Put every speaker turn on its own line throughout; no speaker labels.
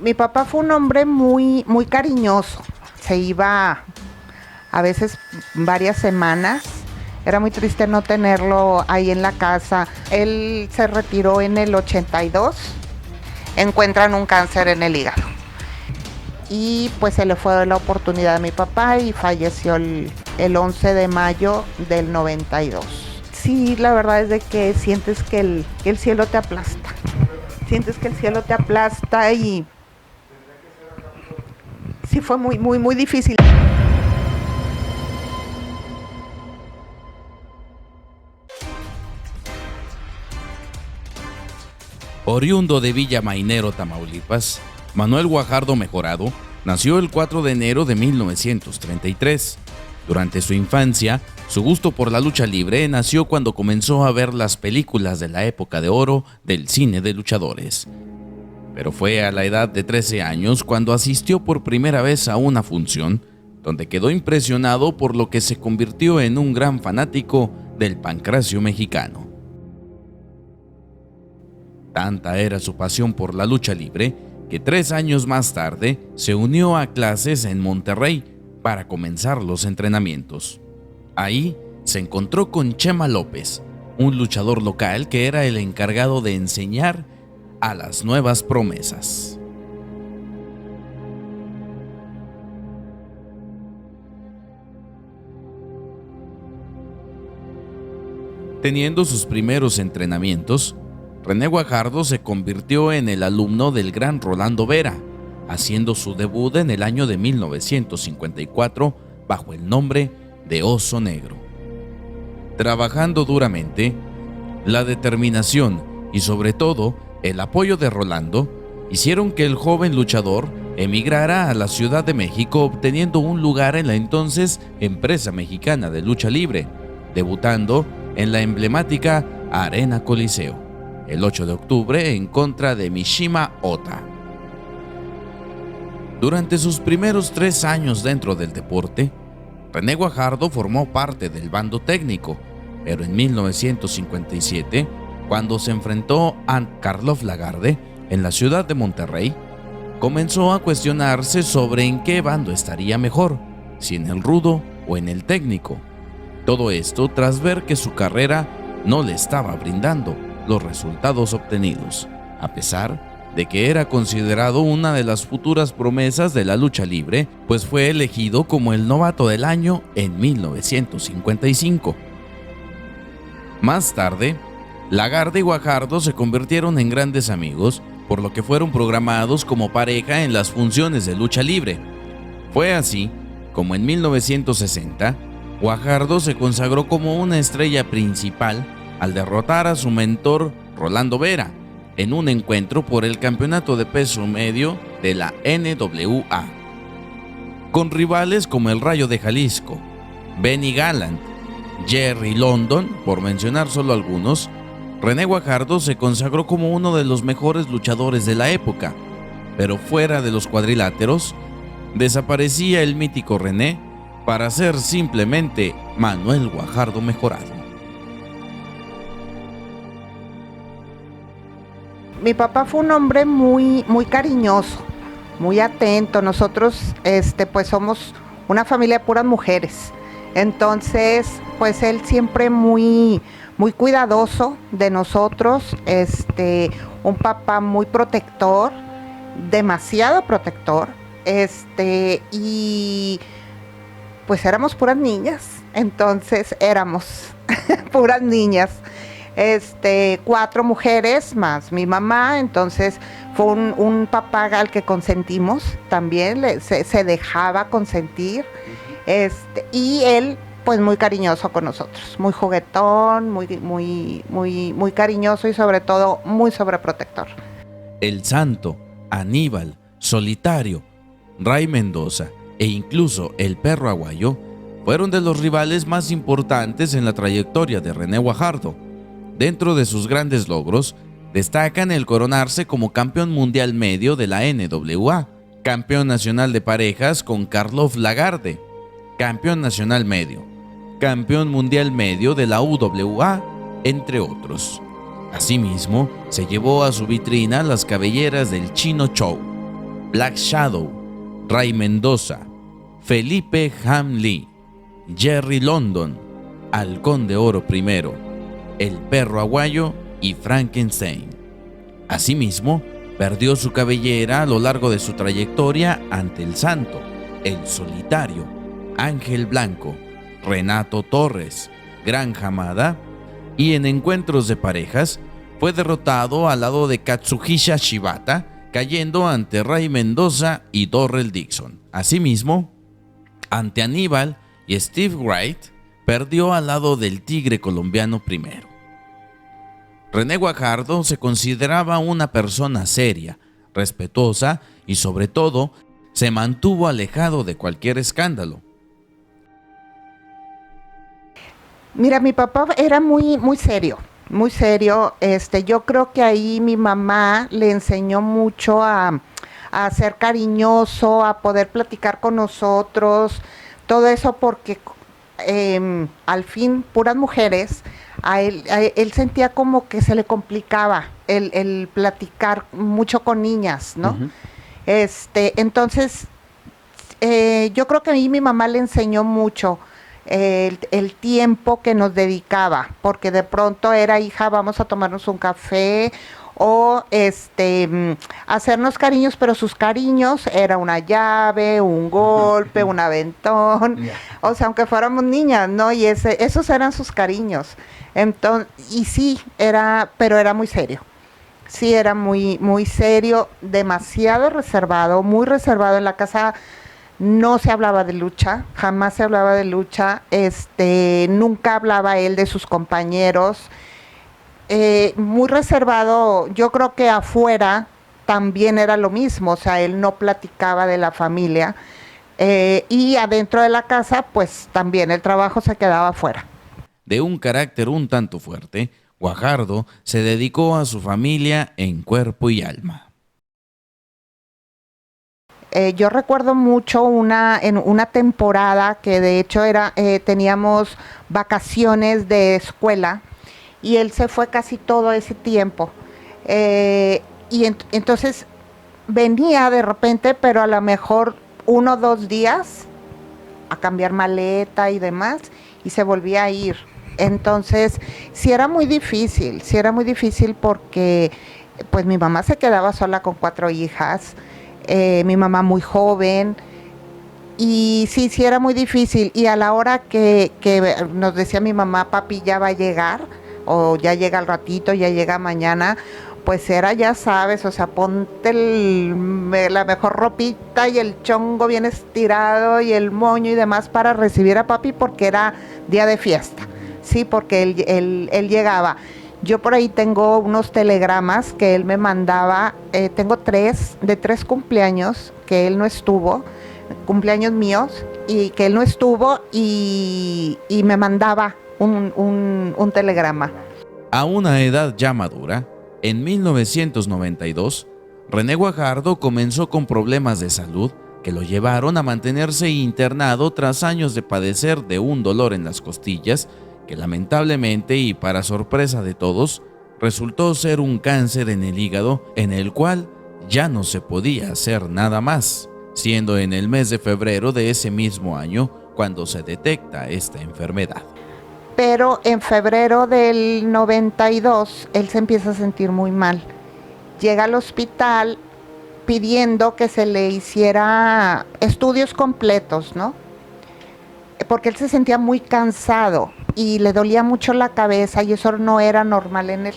Mi papá fue un hombre muy cariñoso. Se iba a veces varias semanas. Era muy triste no tenerlo ahí en la casa. Él se retiró en el 82. Encuentran un cáncer en el hígado. Y pues se le fue la oportunidad a mi papá y falleció el 11 de mayo del 92. Sí, la verdad es de que sientes que el cielo te aplasta. Sientes que el cielo te aplasta y sí fue muy difícil.
Oriundo de Villa Mainero, Tamaulipas, Manuel Guajardo Mejorado nació el 4 de enero de 1933. Durante su infancia, su gusto por la lucha libre nació cuando comenzó a ver las películas de la época de oro del cine de luchadores. Pero fue a la edad de 13 años cuando asistió por primera vez a una función, donde quedó impresionado por lo que se convirtió en un gran fanático del pancracio mexicano. Tanta era su pasión por la lucha libre que 3 años más tarde se unió a clases en Monterrey para comenzar los entrenamientos. Ahí se encontró con Chema López, un luchador local que era el encargado de enseñar a las nuevas promesas. Teniendo sus primeros entrenamientos, René Guajardo se convirtió en el alumno del gran Rolando Vera, haciendo su debut en el año de 1954 bajo el nombre de Oso Negro. Trabajando duramente, la determinación y sobre todo el apoyo de Rolando hicieron que el joven luchador emigrara a la Ciudad de México, obteniendo un lugar en la entonces empresa mexicana de lucha libre, debutando en la emblemática Arena Coliseo el 8 de octubre en contra de Mishima Ota. Durante sus primeros 3 años dentro del deporte, René Guajardo formó parte del bando técnico, pero en 1957, cuando se enfrentó a Karloff Lagarde en la ciudad de Monterrey, comenzó a cuestionarse sobre en qué bando estaría mejor, si en el rudo o en el técnico. Todo esto tras ver que su carrera no le estaba brindando los resultados obtenidos, a pesar de que era considerado una de las futuras promesas de la lucha libre, pues fue elegido como el novato del año en 1955. Más tarde, Lagarde y Guajardo se convirtieron en grandes amigos, por lo que fueron programados como pareja en las funciones de lucha libre. Fue así como en 1960, Guajardo se consagró como una estrella principal al derrotar a su mentor Rolando Vera en un encuentro por el campeonato de peso medio de la NWA. Con rivales como el Rayo de Jalisco, Benny Gallant, Jerry London, por mencionar solo algunos, René Guajardo se consagró como uno de los mejores luchadores de la época, pero fuera de los cuadriláteros, desaparecía el mítico René para ser simplemente Manuel Guajardo Mejorado.
Mi papá fue un hombre muy cariñoso, muy atento. Nosotros pues somos una familia de puras mujeres. Entonces, pues él siempre muy cuidadoso de nosotros, un papá muy protector, demasiado protector, y pues éramos puras niñas. Entonces éramos puras niñas. 4 mujeres más mi mamá, entonces fue un papá al que consentimos también, se dejaba consentir, y él pues muy cariñoso con nosotros, muy juguetón, muy cariñoso y sobre todo muy sobreprotector.
El Santo, Aníbal, Solitario, Ray Mendoza e incluso el Perro Aguayo fueron de los rivales más importantes en la trayectoria de René Guajardo. Dentro de sus grandes logros, destacan el coronarse como campeón mundial medio de la NWA, campeón nacional de parejas con Karloff Lagarde, campeón nacional medio, campeón mundial medio de la UWA, entre otros. Asimismo, se llevó a su vitrina las cabelleras del Chino Show, Black Shadow, Ray Mendoza, Felipe Hamlee, Jerry London, Halcón de Oro I, El Perro Aguayo y Frankenstein. Asimismo, perdió su cabellera a lo largo de su trayectoria ante El Santo, El Solitario, Ángel Blanco, Renato Torres, Gran Hamada, y en encuentros de parejas fue derrotado al lado de Katsuhisa Shibata, cayendo ante Ray Mendoza y Dorrell Dixon. Asimismo, ante Aníbal y Steve Wright, perdió al lado del Tigre colombiano primero. René Guajardo se consideraba una persona seria, respetuosa y sobre todo se mantuvo alejado de cualquier escándalo.
Mira, mi papá era muy serio, muy serio. Yo creo que ahí mi mamá le enseñó mucho a ser cariñoso, a poder platicar con nosotros, todo eso porque al fin, puras mujeres, él sentía como que se le complicaba el platicar mucho con niñas, ¿no? Uh-huh. Entonces, yo creo que a mí mi mamá le enseñó mucho el tiempo que nos dedicaba, porque de pronto era, hija, vamos a tomarnos un café, o hacernos cariños, pero sus cariños era una llave, un golpe, un aventón, o sea, aunque fuéramos niñas, ¿no? Y esos eran sus cariños. Entonces, y sí, pero era muy serio. Sí, era muy serio, demasiado reservado, muy reservado. En la casa no se hablaba de lucha, jamás se hablaba de lucha, nunca hablaba él de sus compañeros. Muy reservado. Yo creo que afuera también era lo mismo, o sea, él no platicaba de la familia, y adentro de la casa pues también el trabajo se quedaba afuera.
De un carácter un tanto fuerte, Guajardo se dedicó a su familia en cuerpo y alma.
Yo recuerdo mucho en una temporada que de hecho teníamos vacaciones de escuela, y él se fue casi todo ese tiempo. Entonces venía de repente, pero a lo mejor 1 o 2 días a cambiar maleta y demás, y se volvía a ir. Entonces, sí era muy difícil porque pues mi mamá se quedaba sola con 4 hijas, mi mamá muy joven, y sí era muy difícil. Y a la hora que nos decía mi mamá, papi ya va a llegar, o ya llega al ratito, ya llega mañana, pues era, ya sabes, o sea, ponte la mejor ropita y el chongo bien estirado y el moño y demás para recibir a papi, porque era día de fiesta, sí, porque él llegaba. Yo por ahí tengo unos telegramas que él me mandaba, tengo 3 cumpleaños que él no estuvo, cumpleaños míos, y que él no estuvo, y me mandaba un telegrama.
A una edad ya madura, en 1992, René Guajardo comenzó con problemas de salud que lo llevaron a mantenerse internado tras años de padecer de un dolor en las costillas que lamentablemente y para sorpresa de todos, resultó ser un cáncer en el hígado en el cual ya no se podía hacer nada más, siendo en el mes de febrero de ese mismo año cuando se detecta esta enfermedad.
Pero en febrero del 92, él se empieza a sentir muy mal. Llega al hospital pidiendo que se le hiciera estudios completos, ¿no? Porque él se sentía muy cansado y le dolía mucho la cabeza, y eso no era normal en él.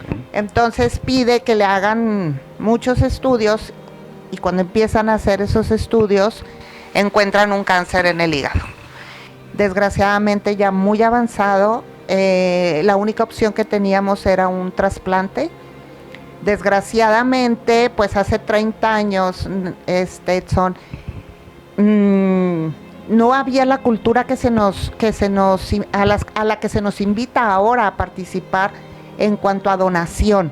Okay. Entonces pide que le hagan muchos estudios, y cuando empiezan a hacer esos estudios, encuentran un cáncer en el hígado. Desgraciadamente ya muy avanzado, la única opción que teníamos era un trasplante. Desgraciadamente, pues hace 30 años, Edson, no había la cultura a la que se nos invita ahora a participar en cuanto a donación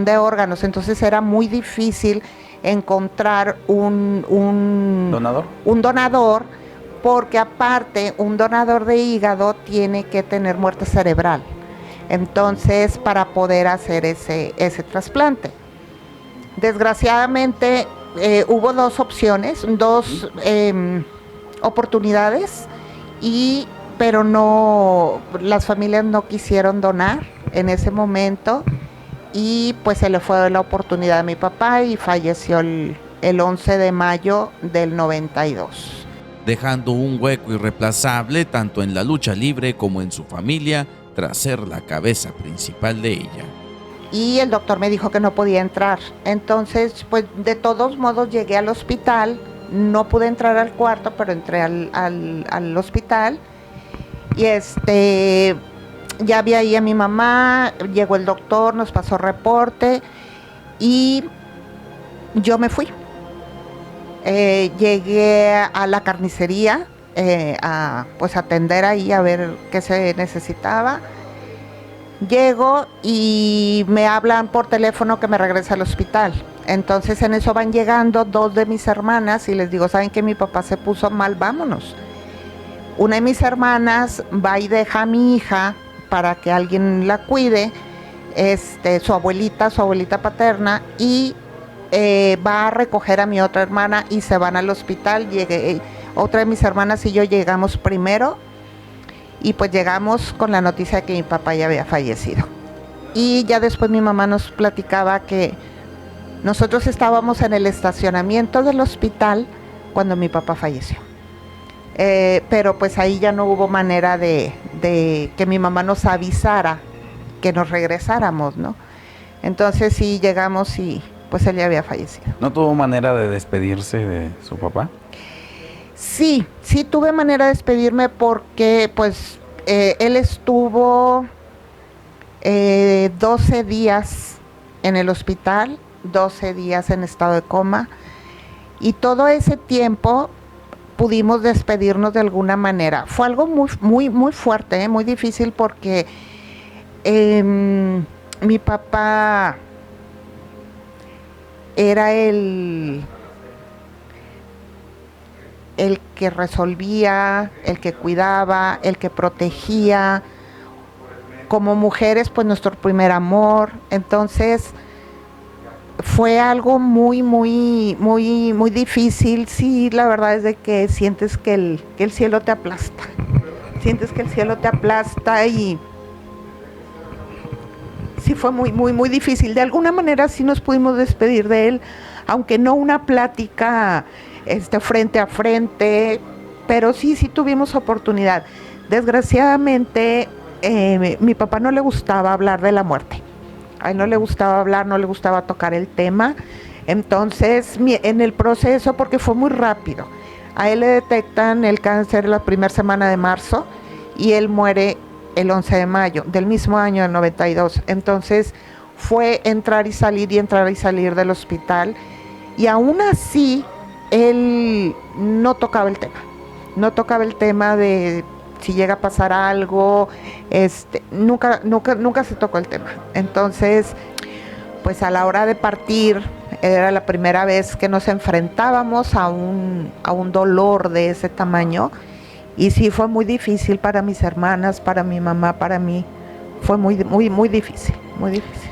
de órganos. Entonces era muy difícil encontrar un donador, porque aparte un donador de hígado tiene que tener muerte cerebral, entonces para poder hacer ese trasplante. Desgraciadamente hubo dos opciones, dos oportunidades, pero no, las familias no quisieron donar en ese momento y pues se le fue la oportunidad a mi papá y falleció el 11 de mayo del 92.
Dejando un hueco irreemplazable tanto en la lucha libre como en su familia tras ser la cabeza principal de ella.
Y el doctor me dijo que no podía entrar. Entonces, pues de todos modos llegué al hospital, no pude entrar al cuarto, pero entré al hospital. Y ya vi ahí a mi mamá, llegó el doctor, nos pasó reporte y yo me fui. Llegué a la carnicería a atender ahí a ver qué se necesitaba. Llego y me hablan por teléfono que me regrese al hospital. Entonces en eso van llegando dos de mis hermanas y les digo, ¿saben que mi papá se puso mal? Vámonos. Una de mis hermanas va y deja a mi hija para que alguien la cuide, su abuelita paterna, y va a recoger a mi otra hermana y se van al hospital. Otra de mis hermanas y yo llegamos primero y pues llegamos con la noticia de que mi papá ya había fallecido. Y ya después mi mamá nos platicaba que nosotros estábamos en el estacionamiento del hospital cuando mi papá falleció. Pero pues ahí ya no hubo manera de que mi mamá nos avisara que nos regresáramos, ¿no? Entonces sí llegamos y pues él ya había fallecido.
¿No tuvo manera de despedirse de su papá?
Sí tuve manera de despedirme porque pues él estuvo 12 días en el hospital, 12 días en estado de coma, y todo ese tiempo pudimos despedirnos de alguna manera. Fue algo muy fuerte, muy difícil porque mi papá era el que resolvía, el que cuidaba, el que protegía. Como mujeres, pues nuestro primer amor. Entonces fue algo muy difícil. Sí, la verdad es de que sientes que el cielo te aplasta. Sientes que el cielo te aplasta y sí fue muy difícil. De alguna manera sí nos pudimos despedir de él, aunque no una plática frente a frente, pero sí tuvimos oportunidad. Desgraciadamente, mi papá no le gustaba hablar de la muerte. A él no le gustaba hablar, no le gustaba tocar el tema. Entonces, en el proceso, porque fue muy rápido, a él le detectan el cáncer la primera semana de marzo y él muere el 11 de mayo del mismo año, del 92. Entonces, fue entrar y salir del hospital, y aún así, él no tocaba el tema de si llega a pasar algo, nunca se tocó el tema. Entonces, pues a la hora de partir, era la primera vez que nos enfrentábamos a un dolor de ese tamaño, y sí fue muy difícil para mis hermanas, para mi mamá, para mí, fue muy difícil, muy difícil.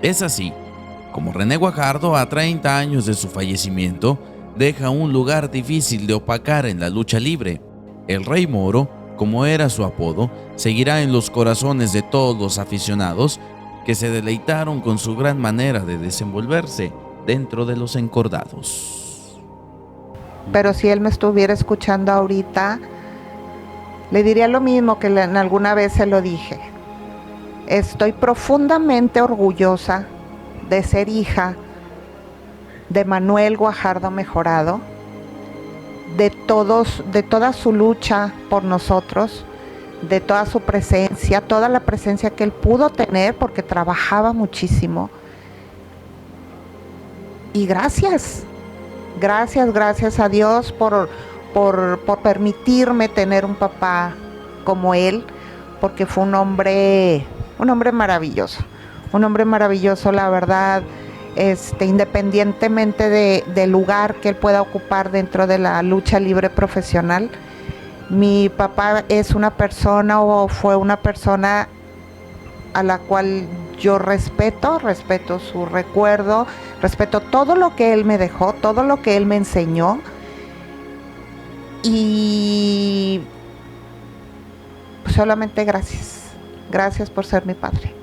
Es así, como René Guajardo, a 30 años de su fallecimiento, deja un lugar difícil de opacar en la lucha libre. El Rey Moro, como era su apodo, seguirá en los corazones de todos los aficionados que se deleitaron con su gran manera de desenvolverse dentro de los encordados.
Pero si él me estuviera escuchando ahorita, le diría lo mismo que alguna vez se lo dije. Estoy profundamente orgullosa de ser hija de Manuel Guajardo Mejorado, de toda su lucha por nosotros, de toda su presencia, toda la presencia que él pudo tener porque trabajaba muchísimo. Y gracias a Dios por permitirme tener un papá como él, porque fue un hombre maravilloso, la verdad. Independientemente del lugar que él pueda ocupar dentro de la lucha libre profesional, mi papá es una persona, o fue una persona, a la cual yo respeto su recuerdo, respeto todo lo que él me dejó, todo lo que él me enseñó. Y solamente gracias por ser mi padre.